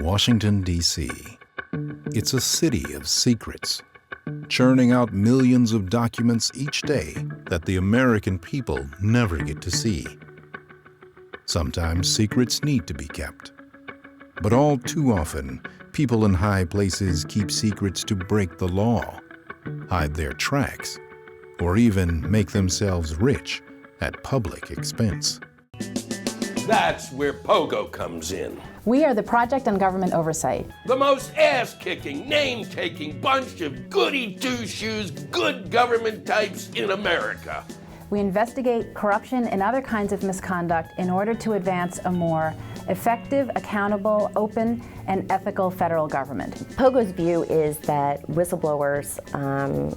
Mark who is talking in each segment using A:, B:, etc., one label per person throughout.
A: Washington, D.C. It's a city of secrets, churning out millions of documents each day that the American people never get to see. Sometimes secrets need to be kept, but all too often, people in high places keep secrets to break the law, hide their tracks, or even make themselves rich at public expense.
B: That's where POGO comes in.
C: We are the Project on Government Oversight.
B: The most ass-kicking, name-taking bunch of goody two-shoes, good government types in America.
C: We investigate corruption and other kinds of misconduct in order to advance a more effective, accountable, open, and ethical federal government.
D: POGO's view is that whistleblowers,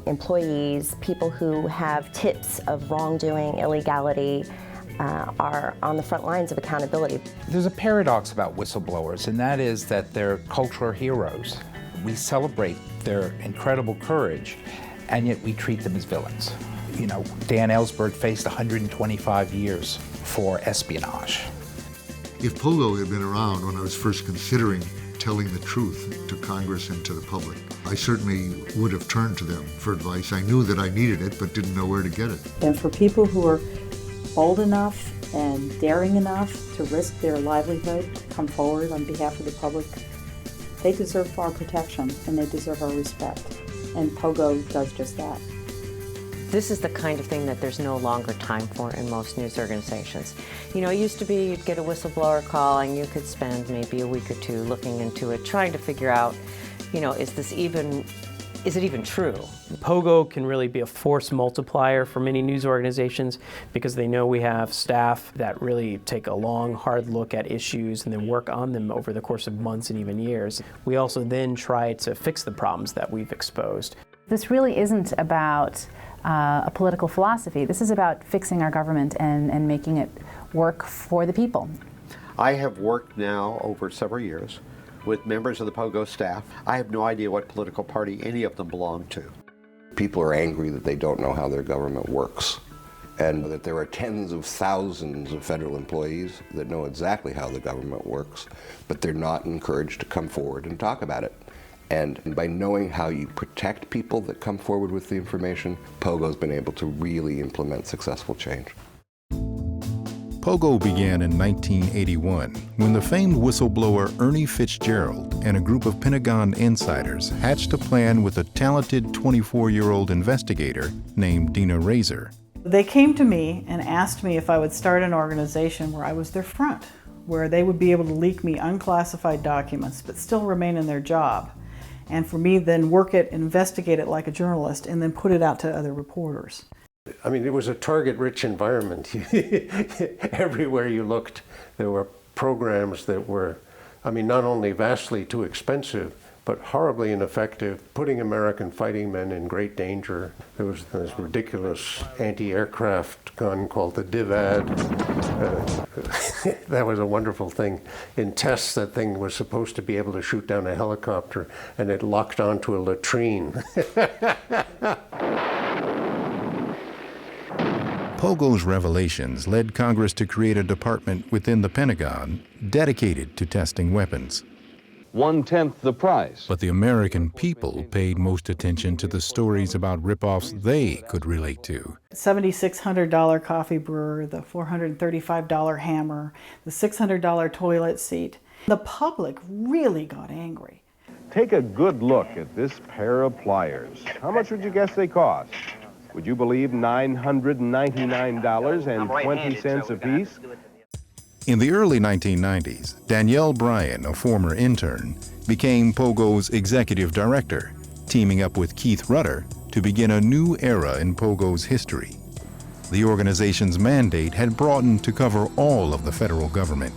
D: employees, people who have tips of wrongdoing, illegality, are on the front lines of accountability.
E: There's a paradox about whistleblowers, and that is that they're cultural heroes. We celebrate their incredible courage, and yet we treat them as villains. You know, Dan Ellsberg faced 125 years for espionage.
F: If POGO had been around when I was first considering telling the truth to Congress and to the public, I certainly would have turned to them for advice. I knew that I needed it, but didn't know where to get it.
G: And for people who are bold enough and daring enough to risk their livelihood, come forward on behalf of the public, they deserve our protection and they deserve our respect. And POGO does just that.
H: This is the kind of thing that there's no longer time for in most news organizations. You know, it used to be you'd get a whistleblower call and you could spend maybe a week or two looking into it, trying to figure out, you know, is it even true?
I: POGO can really be a force multiplier for many news organizations because they know we have staff that really take a long, hard look at issues and then work on them over the course of months and even years. We also then try to fix the problems that we've exposed.
C: This really isn't about a political philosophy. This is about fixing our government and making it work for the people.
J: I have worked now over several years with members of the POGO staff. I have no idea what political party any of them belong to.
K: People are angry that they don't know how their government works, and that there are tens of thousands of federal employees that know exactly how the government works, but they're not encouraged to come forward and talk about it. And by knowing how you protect people that come forward with the information, POGO's been able to really implement successful change.
A: POGO began in 1981 when the famed whistleblower Ernie Fitzgerald and a group of Pentagon insiders hatched a plan with a talented 24-year-old investigator named Dina Razor.
G: They came to me and asked me if I would start an organization where I was their front, where they would be able to leak me unclassified documents but still remain in their job. And for me then work it, investigate it like a journalist, and then put it out to other reporters.
B: I mean, it was a target-rich environment. Everywhere you looked, there were programs that were, I mean, not only vastly too expensive, but horribly ineffective, putting American fighting men in great danger. There was this ridiculous anti-aircraft gun called the DIVAD. That was a wonderful thing. In tests, that thing was supposed to be able to shoot down a helicopter, and it locked onto a latrine.
A: POGO's revelations led Congress to create a department within the Pentagon dedicated to testing weapons.
L: 1/10 the price.
A: But the American people paid most attention to the stories about ripoffs they could relate to.
G: $7,600 coffee brewer, the $435 hammer, the $600 toilet seat. The public really got angry.
L: Take a good look at this pair of pliers. How much would you guess they cost? Would you believe $999.20 apiece?
A: In the early 1990s, Danielle Bryan, a former intern, became POGO's executive director, teaming up with Keith Rutter to begin a new era in POGO's history. The organization's mandate had broadened to cover all of the federal government.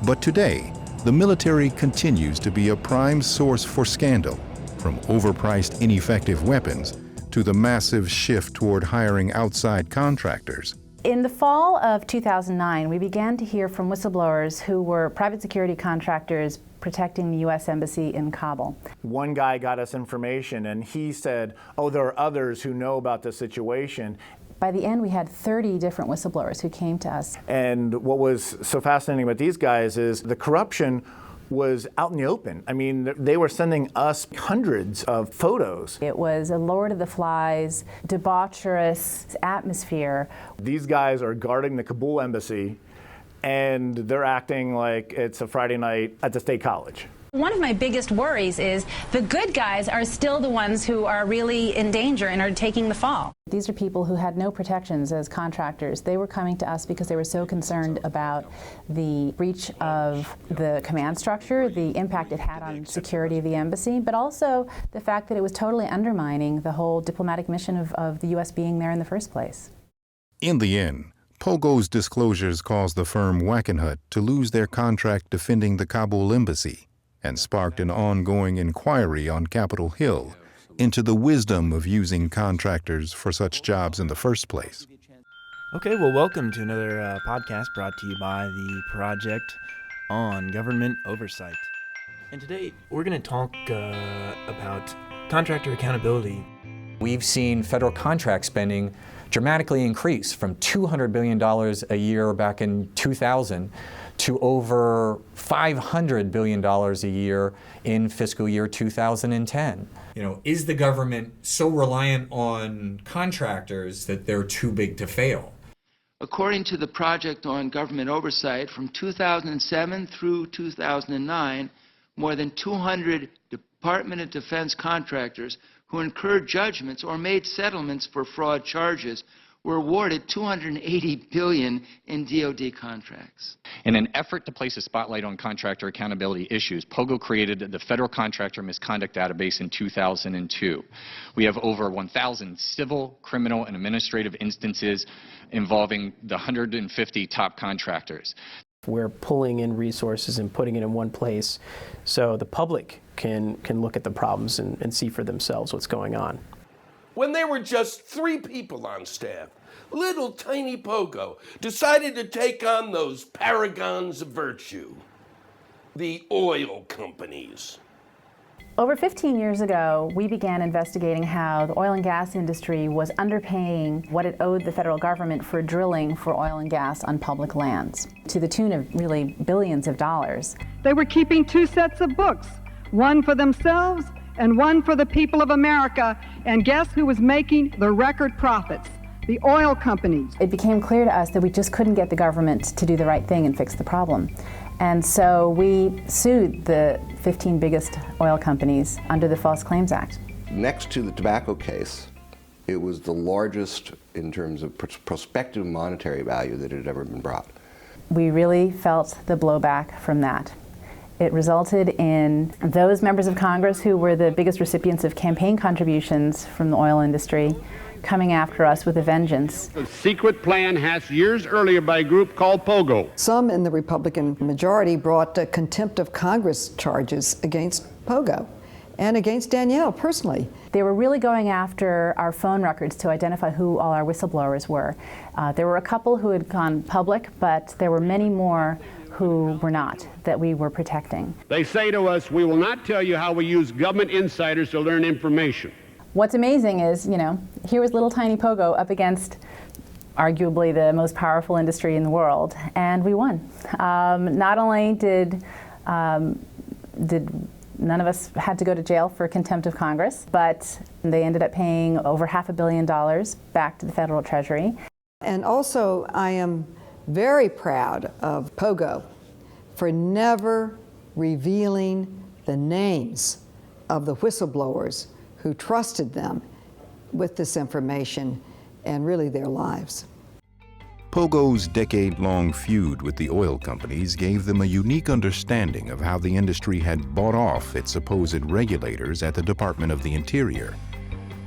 A: But today, the military continues to be a prime source for scandal, from overpriced, ineffective weapons to the massive shift toward hiring outside contractors.
C: In the fall of 2009, we began to hear from whistleblowers who were private security contractors protecting the U.S. Embassy in Kabul.
M: One guy got us information and he said, oh, there are others who know about the situation.
C: By the end, we had 30 different whistleblowers who came to us.
M: And what was so fascinating about these guys is the corruption was out in the open. I mean, they were sending us hundreds of photos.
C: It was a Lord of the Flies, debaucherous atmosphere.
M: These guys are guarding the Kabul embassy, and they're acting like it's a Friday night at the State College.
N: One of my biggest worries is the good guys are still the ones who are really in danger and are taking the fall.
C: These are people who had no protections as contractors. They were coming to us because they were so concerned about the breach of the command structure, the impact it had on security of the embassy, but also the fact that it was totally undermining the whole diplomatic mission of the U.S. being there in the first place.
A: In the end, POGO's disclosures caused the firm Wackenhut to lose their contract defending the Kabul embassy, and sparked an ongoing inquiry on Capitol Hill into the wisdom of using contractors for such jobs in the first place.
O: Okay, well, welcome to another podcast brought to you by the Project on Government Oversight. And today we're going to talk about contractor accountability.
P: We've seen federal contract spending dramatically increase from $200 billion a year back in 2000 to over $500 billion a year in fiscal year 2010.
Q: Is the government so reliant on contractors that they're too big to fail?
R: According to the Project on Government Oversight, from 2007 through 2009, more than 200 Department of Defense contractors who incurred judgments or made settlements for fraud charges were awarded $280 billion in DoD contracts.
S: In an effort to place a spotlight on contractor accountability issues, POGO created the Federal Contractor Misconduct Database in 2002. We have over 1,000 civil, criminal, and administrative instances involving the 150 top contractors.
I: We're pulling in resources and putting it in one place so the public can look at the problems and see for themselves what's going on.
T: When there were just 3 people on staff, little tiny POGO decided to take on those paragons of virtue, the oil companies.
C: Over 15 years ago, we began investigating how the oil and gas industry was underpaying what it owed the federal government for drilling for oil and gas on public lands, to the tune of really billions of dollars.
U: They were keeping 2 sets of books, one for themselves and one for the people of America, and guess who was making the record profits? The oil companies.
C: It became clear to us that we just couldn't get the government to do the right thing and fix the problem. And so we sued the 15 biggest oil companies under the False Claims Act.
K: Next to the tobacco case, it was the largest in terms of prospective monetary value that had ever been brought.
C: We really felt the blowback from that. It resulted in those members of Congress who were the biggest recipients of campaign contributions from the oil industry coming after us with a vengeance.
V: A secret plan hatched years earlier by a group called POGO.
W: Some in the Republican majority brought contempt of Congress charges against POGO and against Danielle personally.
C: They were really going after our phone records to identify who all our whistleblowers were. There were a couple who had gone public, but there were many more who were not, that we were protecting.
V: They say to us, we will not tell you how we use government insiders to learn information.
C: What's amazing is, here was little tiny POGO up against arguably the most powerful industry in the world, and we won. Not only did none of us had to go to jail for contempt of Congress, but they ended up paying over $500 million back to the federal treasury.
W: And also, I am very proud of POGO for never revealing the names of the whistleblowers who trusted them with this information and really their lives.
A: POGO's decade-long feud with the oil companies gave them a unique understanding of how the industry had bought off its supposed regulators at the Department of the Interior.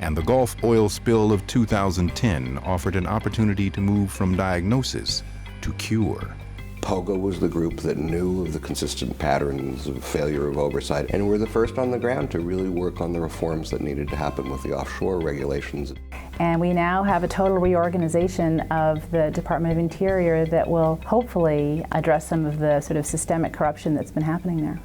A: And the Gulf oil spill of 2010 offered an opportunity to move from diagnosis to cure.
K: POGO was the group that knew of the consistent patterns of failure of oversight and were the first on the ground to really work on the reforms that needed to happen with the offshore regulations.
C: And we now have a total reorganization of the Department of Interior that will hopefully address some of the sort of systemic corruption that's been happening there.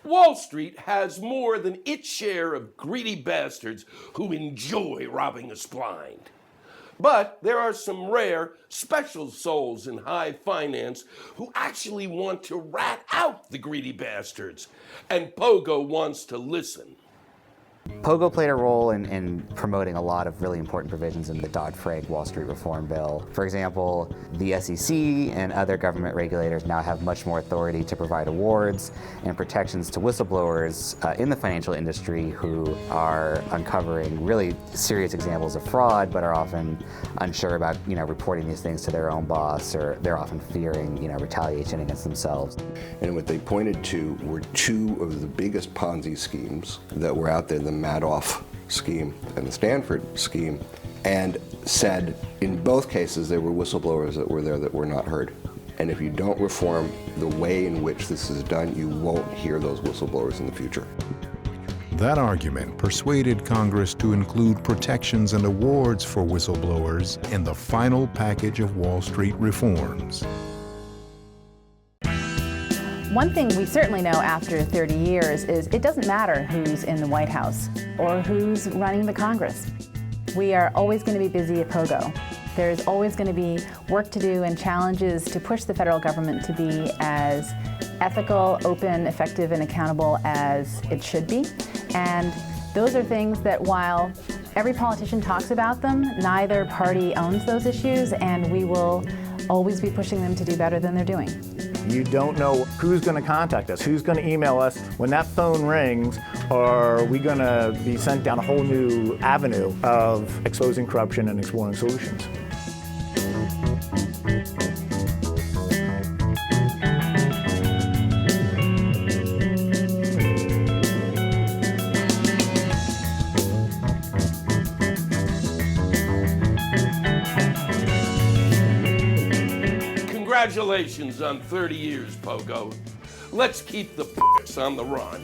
T: Wall Street has more than its share of greedy bastards who enjoy robbing us blind. But there are some rare, special souls in high finance who actually want to rat out the greedy bastards. And POGO wants to listen.
D: POGO played a role in promoting a lot of really important provisions in the Dodd-Frank Wall Street Reform Bill. For example, the SEC and other government regulators now have much more authority to provide awards and protections to whistleblowers in the financial industry who are uncovering really serious examples of fraud, but are often unsure about, reporting these things to their own boss, or they're often fearing, retaliation against themselves.
K: And what they pointed to were two of the biggest Ponzi schemes that were out there, the Madoff scheme and the Stanford scheme, and said in both cases there were whistleblowers that were there that were not heard. And if you don't reform the way in which this is done, you won't hear those whistleblowers in the future.
A: That argument persuaded Congress to include protections and awards for whistleblowers in the final package of Wall Street reforms.
C: One thing we certainly know after 30 years is it doesn't matter who's in the White House or who's running the Congress. We are always going to be busy at POGO. There's always going to be work to do and challenges to push the federal government to be as ethical, open, effective, and accountable as it should be. And those are things that while every politician talks about them, neither party owns those issues, and we will always be pushing them to do better than they're doing.
M: You don't know who's going to contact us, who's going to email us. When that phone rings, are we going to be sent down a whole new avenue of exposing corruption and exploring solutions?
T: Congratulations on 30 years, POGO. Let's keep the p***s on the run.